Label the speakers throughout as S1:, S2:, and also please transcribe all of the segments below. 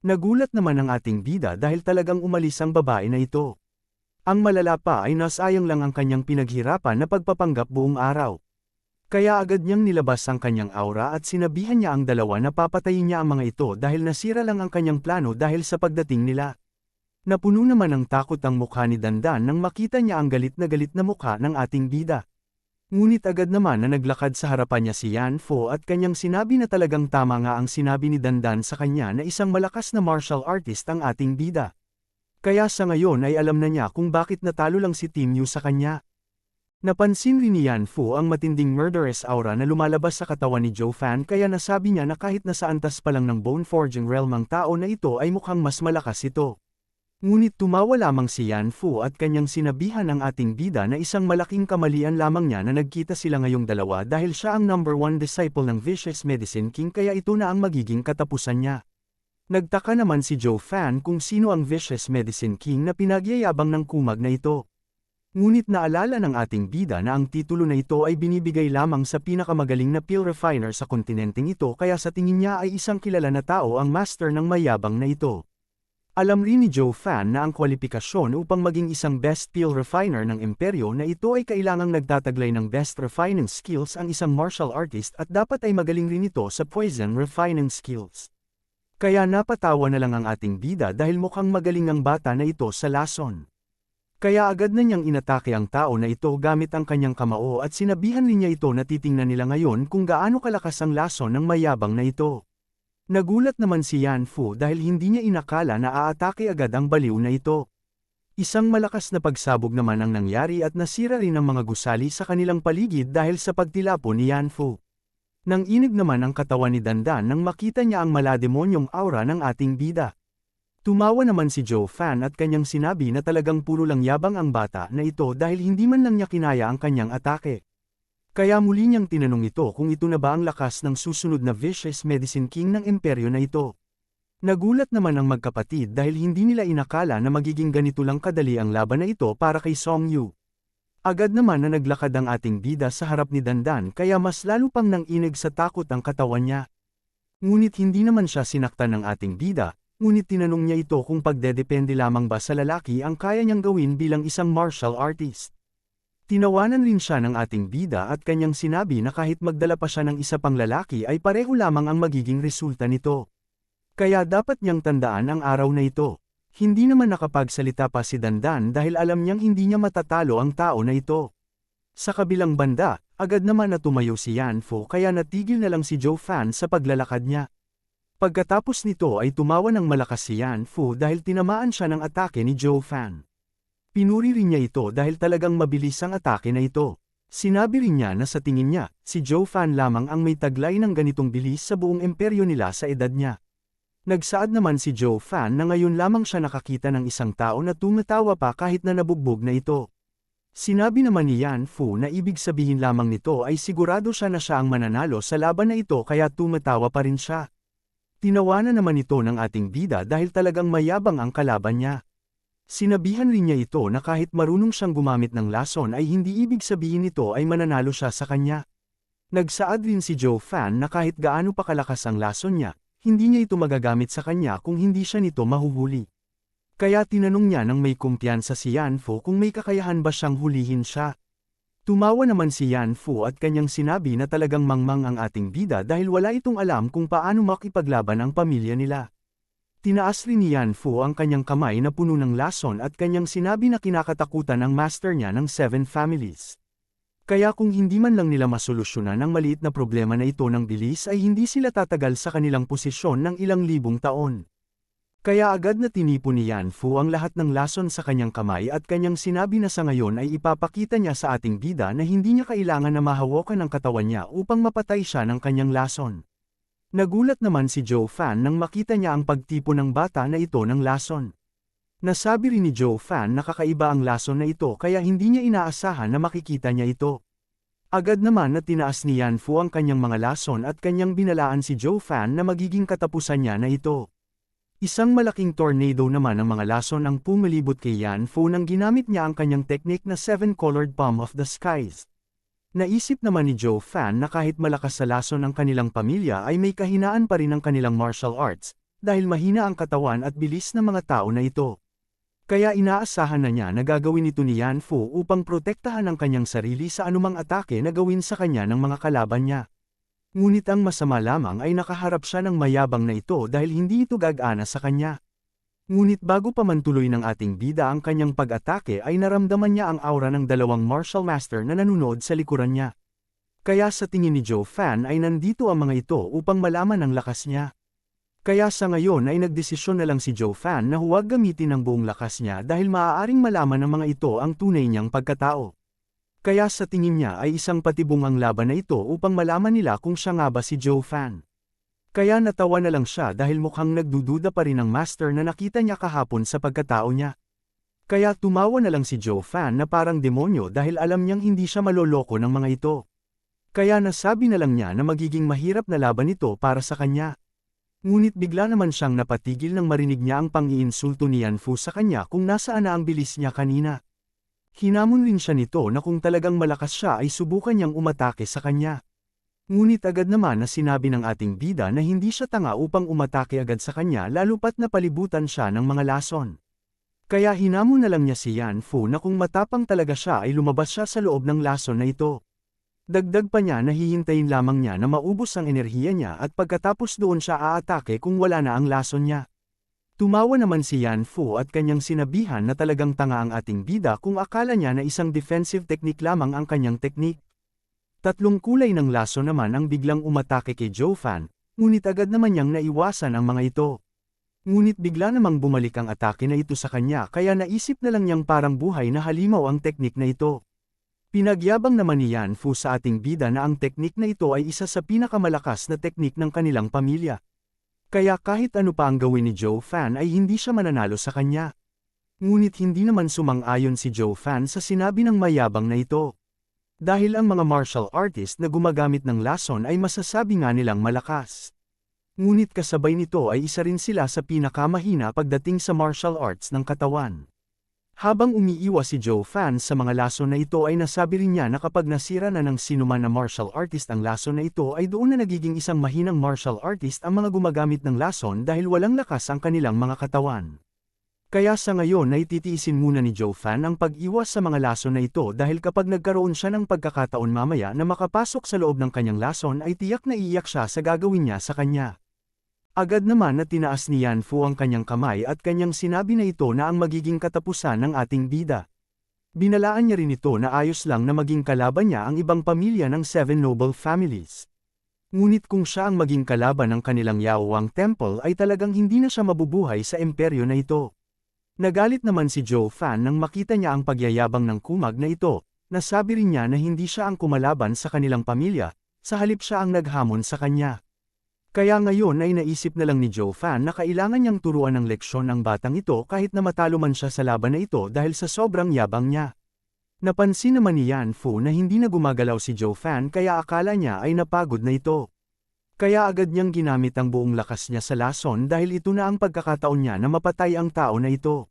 S1: Nagulat naman ang ating bida dahil talagang umalis ang babae na ito. Ang malala pa ay nasayang lang ang kanyang pinaghirapan na pagpapanggap buong araw. Kaya agad niyang nilabas ang kanyang aura at sinabihan niya ang dalawa na papatayin niya ang mga ito dahil nasira lang ang kanyang plano dahil sa pagdating nila. Napuno naman ng takot ang mukha ni Dandan nang makita niya ang galit na mukha ng ating bida. Ngunit agad naman na naglakad sa harapan niya si Yanfo at kanyang sinabi na talagang tama nga ang sinabi ni Dandan sa kanya na isang malakas na martial artist ang ating bida. Kaya sa ngayon ay alam na niya kung bakit natalo lang si Team Yu sa kanya. Napansin rin ni Yanfo ang matinding murderous aura na lumalabas sa katawan ni Joe Fan kaya nasabi niya na kahit nasa antas pa lang ng bone forging realm ang tao na ito ay mukhang mas malakas ito. Ngunit tumawa lamang si Yanfo at kanyang sinabihan ang ating bida na isang malaking kamalian lamang niya na nagkita sila ngayong dalawa dahil siya ang number 1 disciple ng Vicious Medicine King kaya ito na ang magiging katapusan niya. Nagtaka naman si Joe Fan kung sino ang Vicious Medicine King na pinagyayabang ng kumag na ito. Ngunit naalala ng ating bida na ang titulo na ito ay binibigay lamang sa pinakamagaling na pill refiner sa kontinenteng ito kaya sa tingin niya ay isang kilala na tao ang master ng mayabang na ito. Alam rin ni Joe Fan na ang kwalifikasyon upang maging isang best pill refiner ng imperyo na ito ay kailangang nagtataglay ng best refining skills ang isang martial artist at dapat ay magaling rin ito sa poison refining skills. Kaya napatawa na lang ang ating bida dahil mukhang magaling ang bata na ito sa lason. Kaya agad na niyang inatake ang tao na ito gamit ang kanyang kamao at sinabihan rin niya ito na titingnan nila ngayon kung gaano kalakas ang lason ng mayabang na ito. Nagulat naman si Yanfo dahil hindi niya inakala na aatake agad ang baliw na ito. Isang malakas na pagsabog naman ang nangyari at nasira rin ang mga gusali sa kanilang paligid dahil sa pagtilapo ni Yanfo. Nang inig naman ang katawan ni Dandan nang makita niya ang malademonyong aura ng ating bida. Tumawa naman si Joe Fan at kanyang sinabi na talagang puro lang yabang ang bata na ito dahil hindi man lang niya kinaya ang kanyang atake. Kaya muli niyang tinanong ito kung ito na ba ang lakas ng susunod na Vicious Medicine King ng imperyo na ito. Nagulat naman ang magkapatid dahil hindi nila inakala na magiging ganito lang kadali ang laban na ito para kay Song Yu. Agad naman na naglakad ang ating bida sa harap ni Dandan kaya mas lalo pang nanginig sa takot ang katawan niya. Ngunit hindi naman siya sinaktan ng ating bida, ngunit tinanong niya ito kung pagdedepende lamang ba sa lalaki ang kaya niyang gawin bilang isang martial artist. Tinawanan rin siya ng ating bida at kanyang sinabi na kahit magdala pa siya ng isa pang lalaki ay pareho lamang ang magiging resulta nito. Kaya dapat niyang tandaan ang araw na ito. Hindi naman nakapagsalita pa si Dandan dahil alam niyang hindi niya matatalo ang tao na ito. Sa kabilang banda, agad naman na tumayo si Yanfo kaya natigil na lang si Joe Fan sa paglalakad niya. Pagkatapos nito ay tumawa ng malakas si Yanfo dahil tinamaan siya ng atake ni Joe Fan. Pinuri rin niya ito dahil talagang mabilis ang atake na ito. Sinabi rin niya na sa tingin niya, si Joe Fan lamang ang may taglay ng ganitong bilis sa buong imperyo nila sa edad niya. Nagsaad naman si Joe Fan na ngayon lamang siya nakakita ng isang tao na tumatawa pa kahit na nabugbog na ito. Sinabi naman ni Yanfo na ibig sabihin lamang nito ay sigurado siya na siya ang mananalo sa laban na ito kaya tumatawa pa rin siya. Tinawanan naman ito ng ating bida dahil talagang mayabang ang kalaban niya. Sinabihan rin niya ito na kahit marunong siyang gumamit ng lason ay hindi ibig sabihin nito ay mananalo siya sa kanya. Nagsaad rin si Joe Fan na kahit gaano pa kalakas ang lason niya, hindi niya ito magagamit sa kanya kung hindi siya nito mahuhuli. Kaya tinanong niya ng may kumpiyansa si Yanfo kung may kakayahan ba siyang hulihin siya. Tumawa naman si Yanfo at kanyang sinabi na talagang mangmang ang ating bida dahil wala itong alam kung paano makipaglaban ang pamilya nila. Tinaas rin ni Yanfo ang kanyang kamay na puno ng lason at kanyang sinabi na kinakatakutan ang master niya ng 7 families. Kaya kung hindi man lang nila masolusyonan ang maliit na problema na ito ng bilis ay hindi sila tatagal sa kanilang posisyon ng ilang libong taon. Kaya agad na tinipon ni Yanfo ang lahat ng lason sa kanyang kamay at kanyang sinabi na sa ngayon ay ipapakita niya sa ating bida na hindi niya kailangan na mahawakan ang katawan niya upang mapatay siya ng kanyang lason. Nagulat naman si Joe Fan nang makita niya ang pagtipo ng bata na ito ng lason. Nasabi rin ni Joe Fan na kakaiba ang lason na ito kaya hindi niya inaasahan na makikita niya ito. Agad naman na tinaas ni Yanfo ang kanyang mga lason at kanyang binalaan si Joe Fan na magiging katapusan niya na ito. Isang malaking tornado naman ang mga lason ang pumilibot kay Yanfo nang ginamit niya ang kanyang teknik na 7-colored palm of the skies. Naisip naman ni Joe Fan na kahit malakas sa lason ang kanilang pamilya ay may kahinaan pa rin ang kanilang martial arts, dahil mahina ang katawan at bilis ng mga tao na ito. Kaya inaasahan na niya na gagawin ito ni Yan Fu upang protektahan ang kanyang sarili sa anumang atake na gawin sa kanya ng mga kalaban niya. Ngunit ang masama lamang ay nakaharap siya ng mayabang na ito dahil hindi ito gagana sa kanya. Ngunit bago pa man tuloy ng ating bida ang kanyang pag-atake ay naramdaman niya ang aura ng dalawang martial master na nanunod sa likuran niya. Kaya sa tingin ni Joe Fan ay nandito ang mga ito upang malaman ang lakas niya. Kaya sa ngayon ay nagdesisyon na lang si Joe Fan na huwag gamitin ang buong lakas niya dahil maaaring malaman ng mga ito ang tunay niyang pagkatao. Kaya sa tingin niya ay isang patibong ang laban na ito upang malaman nila kung siya nga ba si Joe Fan. Kaya natawa na lang siya dahil mukhang nagdududa pa rin ang master na nakita niya kahapon sa pagkatao niya. Kaya tumawa na lang si Joe Fan na parang demonyo dahil alam niyang hindi siya maloloko ng mga ito. Kaya nasabi na lang niya na magiging mahirap na laban ito para sa kanya. Ngunit bigla naman siyang napatigil nang marinig niya ang pang-iinsulto ni Yan Fu sa kanya kung nasaan na ang bilis niya kanina. Hinamon rin siya nito na kung talagang malakas siya ay subukan niyang umatake sa kanya. Ngunit agad naman na sinabi ng ating bida na hindi siya tanga upang umatake agad sa kanya lalo pat napalibutan siya ng mga lason. Kaya hinamon na lang niya si Yan Fu na kung matapang talaga siya ay lumabas siya sa loob ng lason na ito. Dagdag pa niya na hihintayin lamang niya na maubos ang enerhiya niya at pagkatapos doon siya aatake kung wala na ang lason niya. Tumawa naman si Yan Fu at kanyang sinabihan na talagang tanga ang ating bida kung akala niya na isang defensive technique lamang ang kanyang technique. Tatlong kulay ng laso naman ang biglang umatake kay Joe Fan, ngunit agad naman niyang naiwasan ang mga ito. Ngunit bigla namang bumalik ang atake na ito sa kanya kaya naisip na lang niyang parang buhay na halimaw ang teknik na ito. Pinagyabang naman ni Yan Fu sa ating bida na ang teknik na ito ay isa sa pinakamalakas na teknik ng kanilang pamilya. Kaya kahit ano pa ang gawin ni Joe Fan ay hindi siya mananalo sa kanya. Ngunit hindi naman sumang-ayon si Joe Fan sa sinabi ng mayabang na ito. Dahil ang mga martial artist na gumagamit ng lason ay masasabi nga nilang malakas. Ngunit kasabay nito ay isa rin sila sa pinakamahina pagdating sa martial arts ng katawan. Habang umiiwas si Joe Fan sa mga lason na ito ay nasabi rin niya na kapag nasira na ng sinuman na martial artist ang lason na ito ay doon na nagiging isang mahinang martial artist ang mga gumagamit ng lason dahil walang lakas ang kanilang mga katawan. Kaya sa ngayon ay titiisin muna ni Joe Fan ang pag-iwas sa mga lason na ito dahil kapag nagkaroon siya ng pagkakataon mamaya na makapasok sa loob ng kanyang lason ay tiyak na iiyak siya sa gagawin niya sa kanya. Agad naman na tinaas ni Yan Fu ang kanyang kamay at kanyang sinabi na ito na ang magiging katapusan ng ating bida. Binalaan niya rin ito na ayos lang na maging kalaban niya ang ibang pamilya ng Seven Noble Families. Ngunit kung siya ang maging kalaban ng kanilang Yaowang Temple ay talagang hindi na siya mabubuhay sa imperyo na ito. Nagalit naman si Joe Fan nang makita niya ang pagyayabang ng kumag na ito, nasabi rin niya na hindi siya ang kumalaban sa kanilang pamilya, sa halip siya ang naghamon sa kanya. Kaya ngayon ay naisip na lang ni Joe Fan na kailangan niyang turuan ng leksyon ang batang ito kahit na matalo man siya sa laban na ito dahil sa sobrang yabang niya. Napansin naman ni Yan Fu na hindi na gumagalaw si Joe Fan kaya akala niya ay napagod na ito. Kaya agad niyang ginamit ang buong lakas niya sa lason dahil ito na ang pagkakataon niya na mapatay ang tao na ito.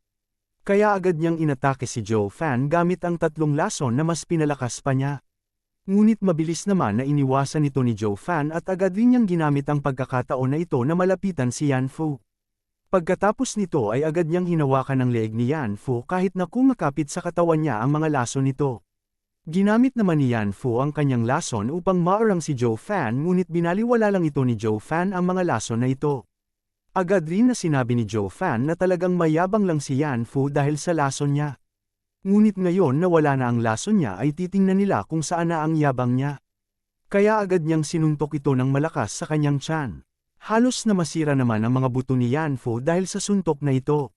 S1: Kaya agad niyang inatake si Joe Fan gamit ang tatlong lason na mas pinalakas pa niya. Ngunit mabilis naman na iniwasan ito ni Joe Fan at agad rin niyang ginamit ang pagkakataon na ito na malapitan si Yan Fu. Pagkatapos nito ay agad niyang hinawakan ang leeg ni Yan Fu kahit na kumakapit sa katawan niya ang mga lason nito. Ginamit naman ni Yan Fu ang kanyang lason upang maarang si Joe Fan ngunit binaliwala lang ito ni Joe Fan ang mga lason na ito. Agad rin na sinabi ni Joe Fan na talagang mayabang lang si Yan Fu dahil sa lason niya. Ngunit ngayon na wala na ang lason niya ay titingnan nila kung saan na ang yabang niya. Kaya agad niyang sinuntok ito ng malakas sa kanyang tiyan. Halos na masira naman ang mga buto ni Yan Fu dahil sa suntok na ito.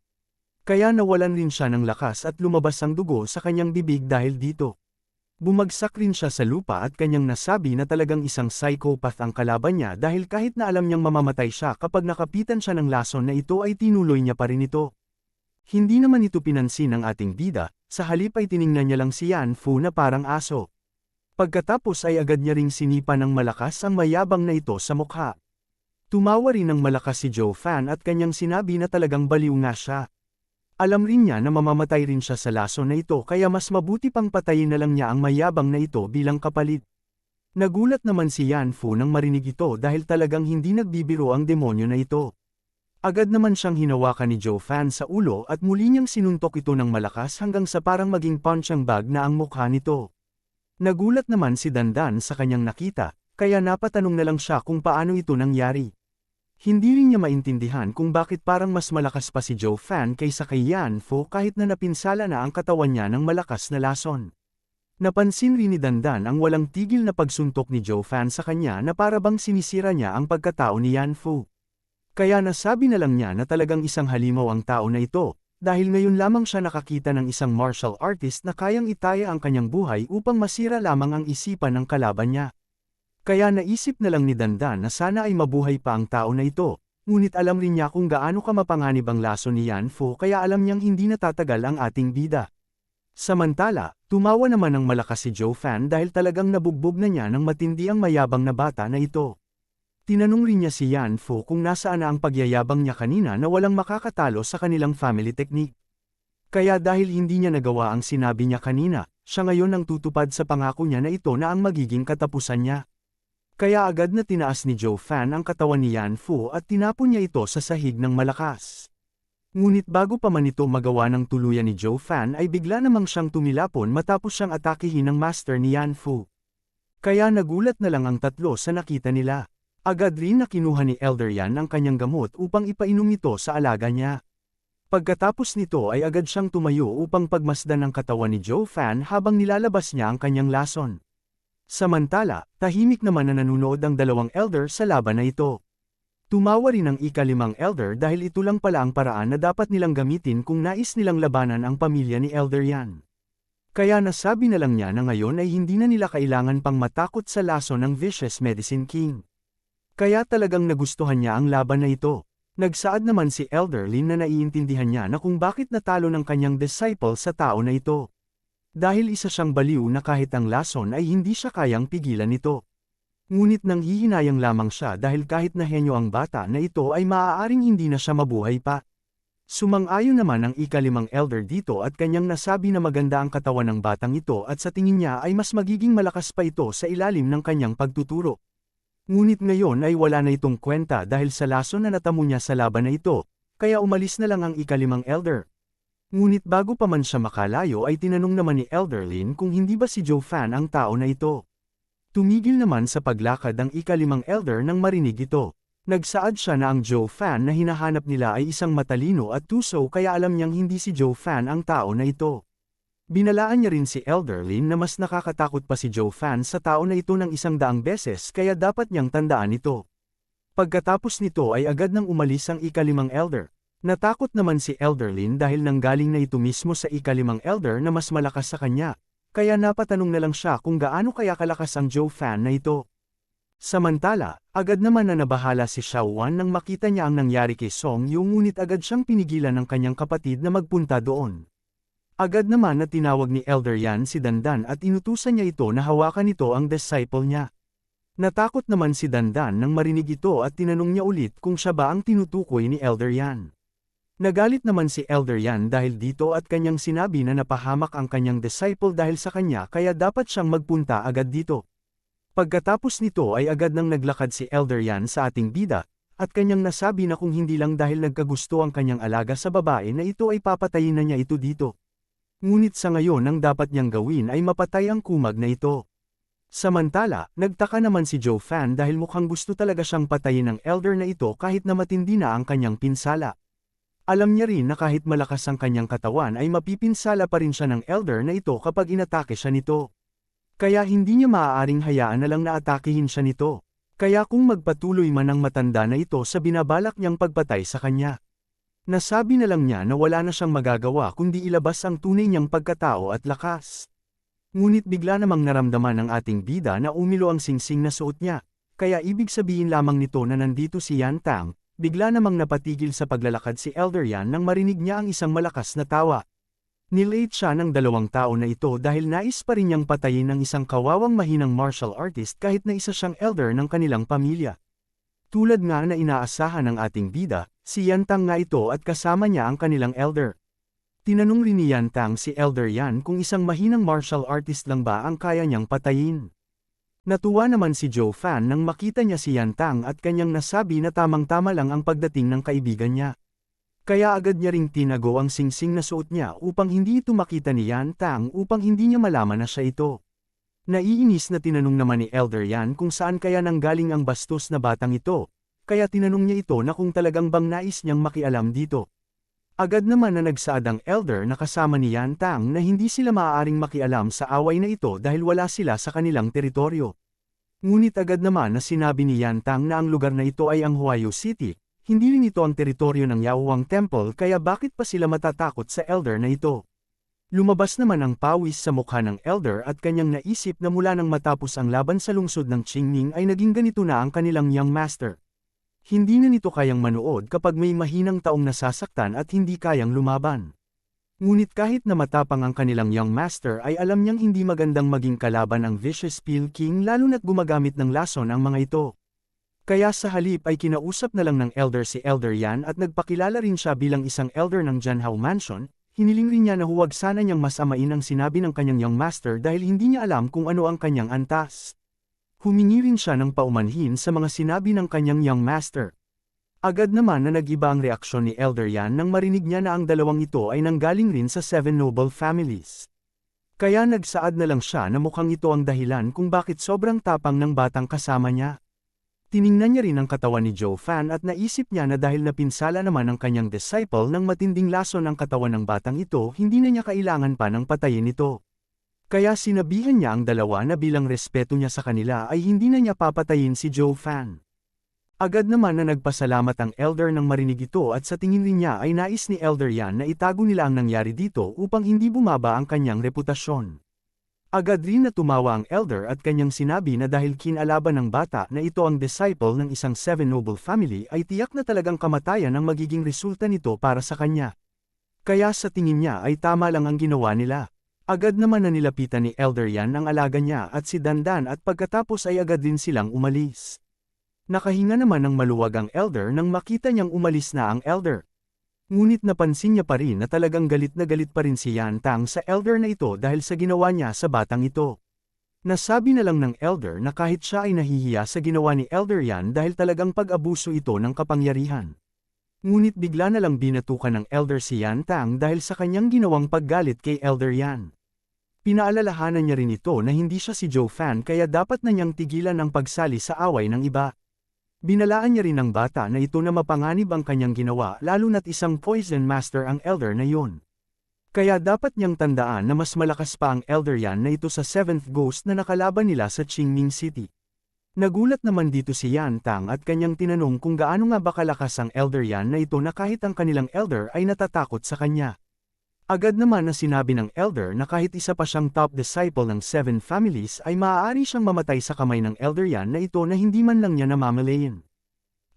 S1: Kaya nawalan rin siya ng lakas at lumabas ang dugo sa kanyang bibig dahil dito. Bumagsak rin siya sa lupa at kanyang nasabi na talagang isang psychopath ang kalaban niya dahil kahit na alam niyang mamamatay siya kapag nakapitan siya ng lason na ito ay tinuloy niya pa rin ito. Hindi naman ito pinansin ng ating bida, sa halip ay tiningnan niya lang si Yan Fu na parang aso. Pagkatapos ay agad niya ring sinipa ng malakas ang mayabang na ito sa mukha. Tumawa rin ng malakas si Joe Fan at kanyang sinabi na talagang baliw nga siya. Alam rin niya na mamamatay rin siya sa lason na ito kaya mas mabuti pang patayin na lang niya ang mayabang na ito bilang kapalit. Nagulat naman si Yan Fu nang marinig ito dahil talagang hindi nagbibiro ang demonyo na ito. Agad naman siyang hinawakan ni Joe Fan sa ulo at muli niyang sinuntok ito ng malakas hanggang sa parang maging punching bag na ang mukha nito. Nagulat naman si Dandan sa kanyang nakita, kaya napatanong na lang siya kung paano ito nangyari. Hindi rin niya maintindihan kung bakit parang mas malakas pa si Joe Fan kaysa kay Yan Fo kahit na napinsala na ang katawan niya ng malakas na lason. Napansin rin ni Dandan ang walang tigil na pagsuntok ni Joe Fan sa kanya na para bang sinisira niya ang pagkatao ni Yan Fo. Kaya nasabi na lang niya na talagang isang halimaw ang tao na ito, dahil ngayon lamang siya nakakita ng isang martial artist na kayang itaya ang kanyang buhay upang masira lamang ang isipan ng kalaban niya. Kaya naisip na lang ni Dandan na sana ay mabuhay pa ang tao na ito, ngunit alam rin niya kung gaano kamapanganib ang laso ni Yan Fo kaya alam niyang hindi natatagal ang ating bida. Samantala, tumawa naman ng malakas si Joe Fan dahil talagang nabugbog na niya ng matindi ang mayabang na bata na ito. Tinanong rin niya si Yan Fo kung nasaan na ang pagyayabang niya kanina na walang makakatalo sa kanilang family technique. Kaya dahil hindi niya nagawa ang sinabi niya kanina, siya ngayon ang tutupad sa pangako niya na ito na ang magiging katapusan niya. Kaya agad na tinaas ni Joe Fan ang katawan ni Yan Fo at tinapon niya ito sa sahig ng malakas. Ngunit bago pa man ito magawa ng tuluyan ni Joe Fan ay bigla namang siyang tumilapon matapos siyang atakihin ng master ni Yan Fo. Kaya nagulat na lang ang tatlo sa nakita nila. Agad rin na kinuha ni Elder Yan ang kanyang gamot upang ipainom ito sa alaga niya. Pagkatapos nito ay agad siyang tumayo upang pagmasdan ang katawan ni Joe Fan habang nilalabas niya ang kanyang lason. Samantala, tahimik naman na nanunood ang dalawang elder sa laban na ito. Tumawa rin ang ika-5 elder dahil ito lang pala ang paraan na dapat nilang gamitin kung nais nilang labanan ang pamilya ni Elder Yan. Kaya nasabi na lang niya na ngayon ay hindi na nila kailangan pang matakot sa laso ng Vicious Medicine King. Kaya talagang nagustuhan niya ang laban na ito. Nagsaad naman si Elder Lin na naiintindihan niya na kung bakit natalo ng kanyang disciple sa tao na ito. Dahil isa siyang baliw na kahit ang lason ay hindi siya kayang pigilan nito. Ngunit nanghihinayang lamang siya dahil kahit na henyo ang bata na ito ay maaaring hindi na siya mabuhay pa. Sumang-ayon naman ang ika-5 elder dito at kanyang nasabi na maganda ang katawan ng batang ito at sa tingin niya ay mas magiging malakas pa ito sa ilalim ng kanyang pagtuturo. Ngunit ngayon ay wala na itong kwenta dahil sa lason na natamo niya sa laban na ito, kaya umalis na lang ang ika-5 elder. Ngunit bago pa man siya makalayo ay tinanong naman ni Elder Lin kung hindi ba si Joe Fan ang tao na ito. Tumigil naman sa paglakad ang ika-5 elder nang marinig ito. Nagsaad siya na ang Joe Fan na hinahanap nila ay isang matalino at tuso kaya alam niyang hindi si Joe Fan ang tao na ito. Binalaan niya rin si Elder Lin na mas nakakatakot pa si Joe Fan sa tao na ito ng 100 beses kaya dapat niyang tandaan ito. Pagkatapos nito ay agad nang umalis ang ika-5 elder. Natakot naman si Elder Lin dahil nanggaling na ito mismo sa ika-5 elder na mas malakas sa kanya, kaya napatanong na lang siya kung gaano kaya kalakas ang Joe Fan na ito. Samantala, agad naman na nabahala si Xiao Wan nang makita niya ang nangyari kay Song Yu ngunit agad siyang pinigilan ng kanyang kapatid na magpunta doon. Agad naman na tinawag ni Elder Yan si Dandan at inutusan niya ito na hawakan nito ang disciple niya. Natakot naman si Dandan nang marinig ito at tinanong niya ulit kung siya ba ang tinutukoy ni Elder Yan. Nagalit naman si Elder Yan dahil dito at kanyang sinabi na napahamak ang kanyang disciple dahil sa kanya kaya dapat siyang magpunta agad dito. Pagkatapos nito ay agad nang naglakad si Elder Yan sa ating bida, at kanyang nasabi na kung hindi lang dahil nagkagusto ang kanyang alaga sa babae na ito ay papatayin na niya ito dito. Ngunit sa ngayon ang dapat niyang gawin ay mapatay ang kumag na ito. Samantala, nagtaka naman si Joe Fan dahil mukhang gusto talaga siyang patayin ng elder na ito kahit na matindi na ang kanyang pinsala. Alam niya rin na kahit malakas ang kanyang katawan ay mapipinsala pa rin siya ng elder na ito kapag inatake siya nito. Kaya hindi niya maaaring hayaan na lang na atakihin siya nito. Kaya kung magpatuloy man ang matanda na ito sa binabalak niyang pagpatay sa kanya. Nasabi na lang niya na wala na siyang magagawa kundi ilabas ang tunay niyang pagkatao at lakas. Ngunit bigla namang naramdaman ng ating bida na umilo ang singsing na suot niya, kaya ibig sabihin lamang nito na nandito si Yan Tang, bigla namang napatigil sa paglalakad si Elder Yan nang marinig niya ang isang malakas na tawa. Nilate siya ng 2 tao na ito dahil nais pa rin niyang patayin ng isang kawawang mahinang martial artist kahit na isa siyang elder ng kanilang pamilya. Tulad nga na inaasahan ng ating bida, si Yan Tang nga ito at kasama niya ang kanilang elder. Tinanong rin ni Yan Tang si Elder Yan kung isang mahinang martial artist lang ba ang kaya niyang patayin. Natuwa naman si Joe Fan nang makita niya si Yan Tang at kanyang nasabi na tamang-tama lang ang pagdating ng kaibigan niya. Kaya agad niya ring tinago ang singsing na suot niya upang hindi ito makita ni Yan Tang upang hindi niya malaman na siya ito. Naiinis na tinanong naman ni Elder Yan kung saan kaya nanggaling ang bastos na batang ito, kaya tinanong niya ito na kung talagang bang nais niyang makialam dito. Agad naman na nagsaad ang Elder na kasama ni Yan Tang na hindi sila maaaring makialam sa away na ito dahil wala sila sa kanilang teritoryo. Ngunit agad naman na sinabi ni Yan Tang na ang lugar na ito ay ang Huayu City, hindi rin ito ang teritoryo ng Yaohuang Temple kaya bakit pa sila matatakot sa Elder na ito. Lumabas naman ang pawis sa mukha ng Elder at kanyang naisip na mula nang matapos ang laban sa lungsod ng Qingning ay naging ganito na ang kanilang Young Master. Hindi na nito kayang manood kapag may mahinang taong nasasaktan at hindi kayang lumaban. Ngunit kahit na matapang ang kanilang Young Master ay alam niyang hindi magandang maging kalaban ang Vicious Steel King lalo na't gumagamit ng lason ang mga ito. Kaya sa halip ay kinausap na lang ng Elder si Elder Yan at nagpakilala rin siya bilang isang Elder ng Jianhao Mansion. Hiniling rin niya na huwag sana niyang masamain ang sinabi ng kanyang Young Master dahil hindi niya alam kung ano ang kanyang antas. Humingi rin siya ng paumanhin sa mga sinabi ng kanyang Young Master. Agad naman na nag-iba ang reaksyon ni Elder Yan nang marinig niya na ang dalawang ito ay nanggaling rin sa 7 noble families. Kaya nagsaad na lang siya na mukhang ito ang dahilan kung bakit sobrang tapang ng batang kasama niya. Tiningnan niya rin ang katawan ni Joe Fan at naisip niya na dahil napinsala naman ang kanyang disciple ng matinding lason ang katawan ng batang ito, hindi na niya kailangan pa ng patayin ito. Kaya sinabihan niya ang dalawa na bilang respeto niya sa kanila ay hindi na niya papatayin si Joe Fan. Agad naman na nagpasalamat ang Elder nang marinig ito at sa tingin rin niya ay nais ni Elder Yan na itago nila ang nangyari dito upang hindi bumaba ang kanyang reputasyon. Agad rin na tumawa ang Elder at kanyang sinabi na dahil kinalaban ng bata na ito ang disciple ng isang 7 noble family ay tiyak na talagang kamatayan ang magiging resulta nito para sa kanya. Kaya sa tingin niya ay tama lang ang ginawa nila. Agad naman na nilapitan ni Elder Yan ang alaga niya at si Dandan at pagkatapos ay agad din silang umalis. Nakahinga naman ng maluwag ang Elder nang makita niyang umalis na ang Elder. Ngunit napansin niya pa rin na talagang galit na galit pa rin si Yan Tang sa Elder na ito dahil sa ginawa niya sa batang ito. Nasabi na lang ng Elder na kahit siya ay nahihiya sa ginawa ni Elder Yan dahil talagang pag-abuso ito ng kapangyarihan. Ngunit bigla na lang binatukan ng Elder si Yan Tang dahil sa kanyang ginawang paggalit kay Elder Yan. Pinaalalahanan niya rin ito na hindi siya si Joe Fan kaya dapat na niyang tigilan ang pagsali sa away ng iba. Binalaan niya rin ng bata na ito na mapanganib ang kanyang ginawa lalo na't isang poison master ang Elder na yun. Kaya dapat niyang tandaan na mas malakas pa ang Elder Yan na ito sa 7th Ghost na nakalaban nila sa Qingning City. Nagulat naman dito si Yan Tang at kanyang tinanong kung gaano nga ba kalakas ang Elder Yan na ito na kahit ang kanilang Elder ay natatakot sa kanya. Agad naman na sinabi ng Elder na kahit isa pa siyang top disciple ng 7 families ay maaari siyang mamatay sa kamay ng Elder Yan na ito na hindi man lang niya namamalayan.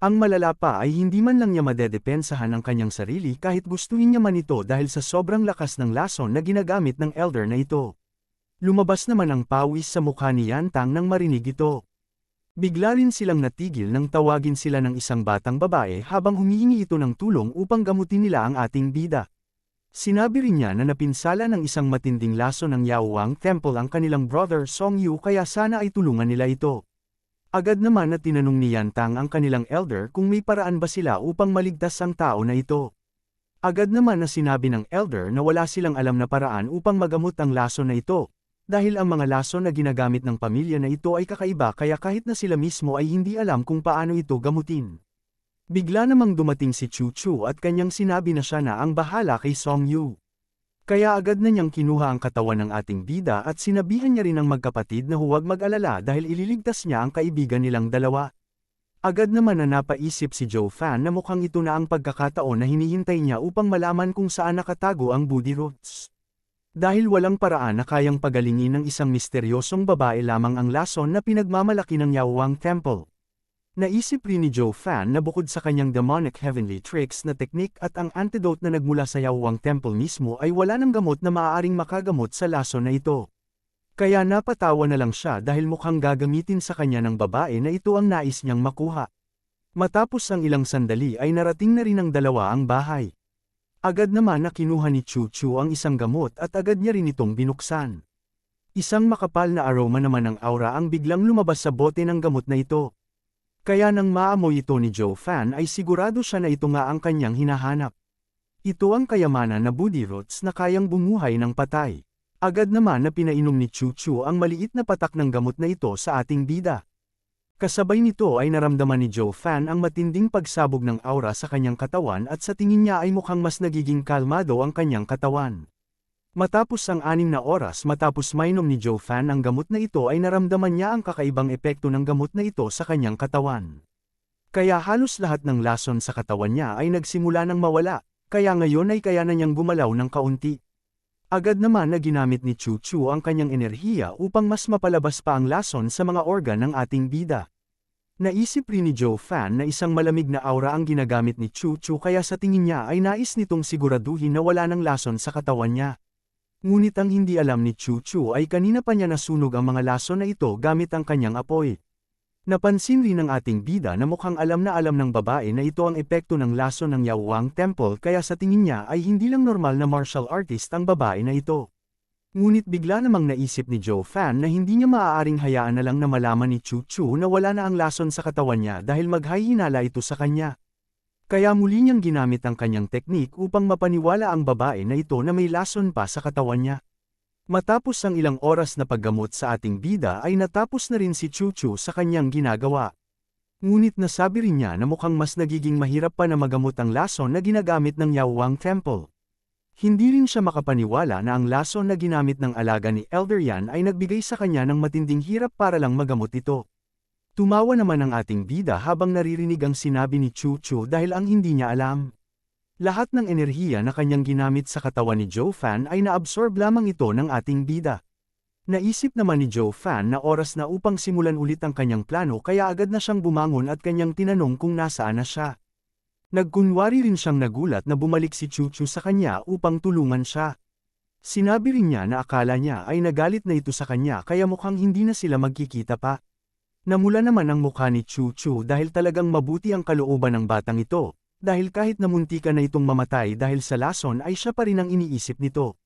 S1: Ang malala pa ay hindi man lang niya madedepensahan ang kanyang sarili kahit gustuhin niya man ito dahil sa sobrang lakas ng lason na ginagamit ng Elder na ito. Lumabas naman ang pawis sa mukha ni Yan Tang nang marinig ito. Bigla rin silang natigil nang tawagin sila ng isang batang babae habang humihingi ito ng tulong upang gamutin nila ang ating bida. Sinabi rin niya na napinsala ng isang matinding laso ng Yaohuang Temple ang kanilang brother Song Yu kaya sana ay tulungan nila ito. Agad naman na tinanong ni Yan Tang ang kanilang Elder kung may paraan ba sila upang maligtas ang tao na ito. Agad naman na sinabi ng Elder na wala silang alam na paraan upang magamot ang laso na ito, dahil ang mga laso na ginagamit ng pamilya na ito ay kakaiba kaya kahit na sila mismo ay hindi alam kung paano ito gamutin. Bigla namang dumating si Chu Chu at kanyang sinabi na siya na ang bahala kay Song Yu. Kaya agad na niyang kinuha ang katawan ng ating bida at sinabihan niya rin ang magkapatid na huwag mag-alala dahil ililigtas niya ang kaibigan nilang dalawa. Agad naman na napaisip si Joe Fan na mukhang ito na ang pagkakataon na hinihintay niya upang malaman kung saan nakatago ang Budi Roots. Dahil walang paraan na kayang pagalingin ng isang misteryosong babae lamang ang lason na pinagmamalaki ng Yaohuang Temple. Naisip rin ni Joe Fan na bukod sa kanyang demonic heavenly tricks na teknik at ang antidote na nagmula sa Yaohuang Temple mismo ay wala ng gamot na maaaring makagamot sa lason na ito. Kaya napatawa na lang siya dahil mukhang gagamitin sa kanya ng babae na ito ang nais niyang makuha. Matapos ang ilang sandali ay narating na rin ng dalawa ang bahay. Agad naman na kinuha ni Chu Chu ang isang gamot at agad niya rin itong binuksan. Isang makapal na aroma naman ng aura ang biglang lumabas sa bote ng gamot na ito. Kaya nang maamoy ito ni Joe Fan ay sigurado siya na ito nga ang kanyang hinahanap. Ito ang kayamanan na body roots na kayang bumuhay ng patay. Agad naman na pinainom ni Chu Chu ang maliit na patak ng gamot na ito sa ating bida. Kasabay nito ay naramdaman ni Joe Fan ang matinding pagsabog ng aura sa kanyang katawan at sa tingin niya ay mukhang mas nagiging kalmado ang kanyang katawan. Matapos ang 6 na oras matapos mainom ni Joe Fan ang gamot na ito ay naramdaman niya ang kakaibang epekto ng gamot na ito sa kanyang katawan. Kaya halos lahat ng lason sa katawan niya ay nagsimula ng mawala, kaya ngayon ay kaya na niyang gumalaw ng kaunti. Agad naman na ginamit ni Chu Chu ang kanyang enerhiya upang mas mapalabas pa ang lason sa mga organ ng ating bida. Naisip rin ni Joe Fan na isang malamig na aura ang ginagamit ni Chu Chu kaya sa tingin niya ay nais nitong siguraduhin na wala ng lason sa katawan niya. Ngunit ang hindi alam ni Chu Chu ay kanina pa niya nasunog ang mga lason na ito gamit ang kanyang apoy. Napansin rin ng ating bida na mukhang alam na alam ng babae na ito ang epekto ng lason ng Yawang Temple kaya sa tingin niya ay hindi lang normal na martial artist ang babae na ito. Ngunit bigla namang naisip ni Joe Fan na hindi niya maaaring hayaan na lang na malaman ni Chu Chu na wala na ang lason sa katawan niya dahil maghahinala ito sa kanya. Kaya muli niyang ginamit ang kanyang teknik upang mapaniwala ang babae na ito na may lason pa sa katawan niya. Matapos ang ilang oras na paggamot sa ating bida ay natapos na rin si Chu Chu sa kanyang ginagawa. Ngunit nasabi rin niya na mukhang mas nagiging mahirap pa na magamot ang lason na ginagamit ng Yawang Temple. Hindi rin siya makapaniwala na ang lason na ginamit ng alaga ni Elder Yan ay nagbigay sa kanya ng matinding hirap para lang magamot ito. Tumawa naman ang ating bida habang naririnig ang sinabi ni Chu Chu dahil ang hindi niya alam. Lahat ng enerhiya na kanyang ginamit sa katawan ni Joe Fan ay naabsorb lamang ito ng ating bida. Naisip naman ni Joe Fan na oras na upang simulan ulit ang kanyang plano kaya agad na siyang bumangon at kanyang tinanong kung nasaan na siya. Nagkunwari rin siyang nagulat na bumalik si Chu Chu sa kanya upang tulungan siya. Sinabi rin niya na akala niya ay nagalit na ito sa kanya kaya mukhang hindi na sila magkikita pa. Namula naman ang mukha ni Chu Chu dahil talagang mabuti ang kalooban ng batang ito. Dahil kahit namuntikan na itong mamatay dahil sa lason ay siya pa rin ang iniisip nito.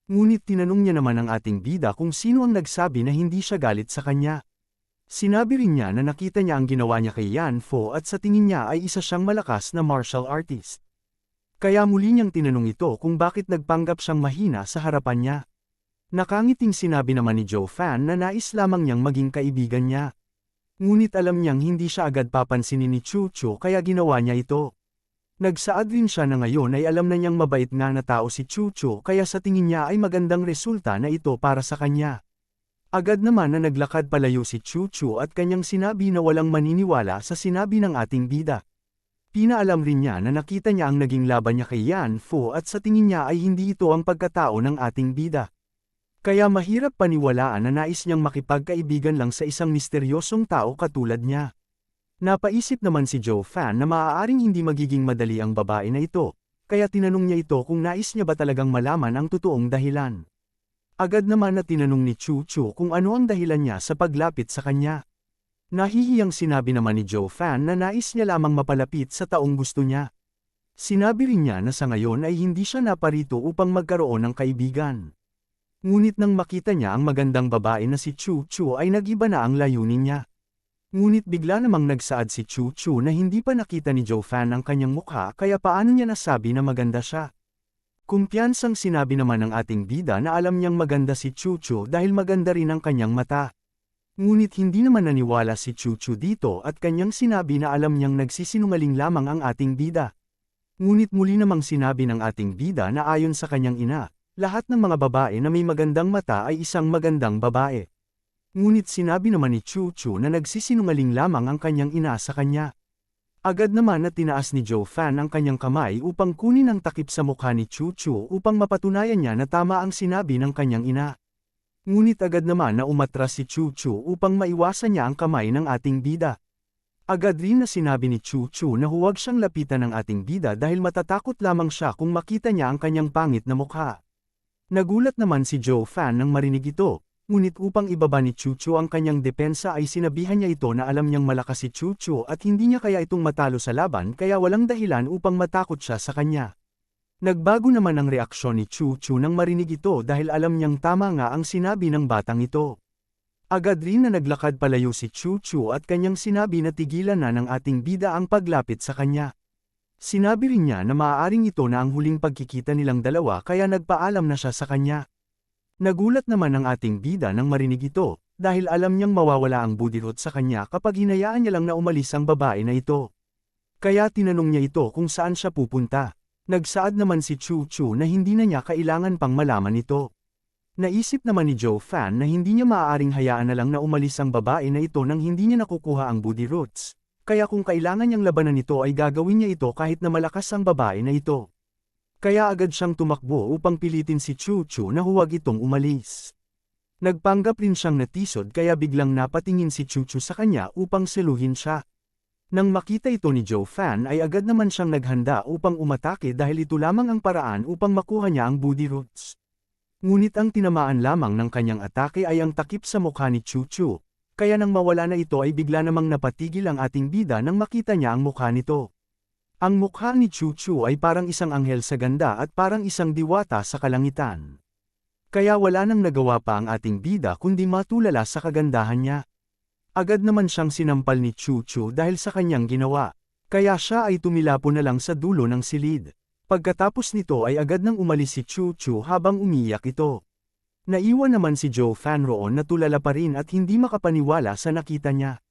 S1: Ngunit tinanong niya naman ang ating bida kung sino ang nagsabi na hindi siya galit sa kanya. Sinabi rin niya na nakita niya ang ginawa niya kay Yan Fo at sa tingin niya ay isa siyang malakas na martial artist. Kaya muli niyang tinanong ito kung bakit nagpanggap siyang mahina sa harapan niya. Nakangiting sinabi naman ni Joe Fan na nais lamang niyang maging kaibigan niya. Ngunit alam niyang hindi siya agad papansinin ni Chu Chu kaya ginawa niya ito. Nagsaad rin siya na ngayon ay alam na niyang mabait nga na tao si Chu Chu kaya sa tingin niya ay magandang resulta na ito para sa kanya. Agad naman na naglakad palayo si Chu Chu at kanyang sinabi na walang maniniwala sa sinabi ng ating bida. Pinaalam rin niya na nakita niya ang naging laban niya kay Yan Fo at sa tingin niya ay hindi ito ang pagkatao ng ating bida. Kaya mahirap paniwalaan na nais niyang makipagkaibigan lang sa isang misteryosong tao katulad niya. Napaisip naman si Joe Fan na maaaring hindi magiging madali ang babae na ito, kaya tinanong niya ito kung nais niya ba talagang malaman ang totoong dahilan. Agad naman na tinanong ni Chu Chu kung ano ang dahilan niya sa paglapit sa kanya. Nahihiyang sinabi naman ni Joe Fan na nais niya lamang mapalapit sa taong gusto niya. Sinabi rin niya na sa ngayon ay hindi siya naparito upang magkaroon ng kaibigan. Ngunit nang makita niya ang magandang babae na si Chu Chu ay nag-iba na ang layunin niya. Ngunit bigla namang nagsaad si Chu Chu na hindi pa nakita ni Joe Fan ang kanyang mukha kaya paano niya nasabi na maganda siya. Kumpiyansang sinabi naman ng ating bida na alam niyang maganda si Chu Chu dahil maganda rin ang kanyang mata. Ngunit hindi naman naniwala si Chu Chu dito at kanyang sinabi na alam niyang nagsisinungaling lamang ang ating bida. Ngunit muli namang sinabi ng ating bida na ayon sa kanyang ina, lahat ng mga babae na may magandang mata ay isang magandang babae. Ngunit sinabi naman ni Chu Chu na nagsisinungaling lamang ang kanyang ina sa kanya. Agad naman na tinaas ni Joe Fan ang kanyang kamay upang kunin ang takip sa mukha ni Chu Chu upang mapatunayan niya na tama ang sinabi ng kanyang ina. Ngunit agad naman na umatras si Chu Chu upang maiwasan niya ang kamay ng ating bida. Agad rin na sinabi ni Chu Chu na huwag siyang lapitan ng ating bida dahil matatakot lamang siya kung makita niya ang kanyang pangit na mukha. Nagulat naman si Joe Fan nang marinig ito. Ngunit upang ibaba ni Chu Chu ang kanyang depensa ay sinabihan niya ito na alam niyang malakas si Chu Chu at hindi niya kaya itong matalo sa laban kaya walang dahilan upang matakot siya sa kanya. Nagbago naman ang reaksyon ni Chu Chu nang marinig ito dahil alam niyang tama nga ang sinabi ng batang ito. Agad rin na naglakad palayo si Chu Chu at kanyang sinabi na tigilan na ng ating bida ang paglapit sa kanya. Sinabi rin niya na maaaring ito na ang huling pagkikita nilang dalawa kaya nagpaalam na siya sa kanya. Nagulat naman ang ating bida nang marinig ito, dahil alam niyang mawawala ang budirot sa kanya kapag hinayaan niya lang na umalis ang babae na ito. Kaya tinanong niya ito kung saan siya pupunta. Nagsaad naman si Chu Chu na hindi na niya kailangan pang malaman ito. Naisip naman ni Joe Fan na hindi niya maaaring hayaan na lang na umalis ang babae na ito nang hindi niya nakukuha ang booty roots. Kaya kung kailangan niyang labanan ito ay gagawin niya ito kahit na malakas ang babae na ito. Kaya agad siyang tumakbo upang pilitin si Chu Chu na huwag itong umalis. Nagpanggap rin siyang natisod kaya biglang napatingin si Chu Chu sa kanya upang seluhin siya. Nang makita ito ni Joe Fan ay agad naman siyang naghanda upang umatake dahil ito lamang ang paraan upang makuha niya ang booty roots. Ngunit ang tinamaan lamang ng kanyang atake ay ang takip sa mukha ni Chu Chu, kaya nang mawala na ito ay bigla namang napatigil ang ating bida nang makita niya ang mukha nito. Ang mukha ni Chu Chu ay parang isang anghel sa ganda at parang isang diwata sa kalangitan. Kaya wala nang nagawa pa ang ating bida kundi matulala sa kagandahan niya. Agad naman siyang sinampal ni Chu Chu dahil sa kanyang ginawa, kaya siya ay tumilapo na lang sa dulo ng silid. Pagkatapos nito ay agad nang umalis si Chu Chu habang umiiyak ito. Naiwan naman si Joe Fan roon na tulala pa rin at hindi makapaniwala sa nakita niya.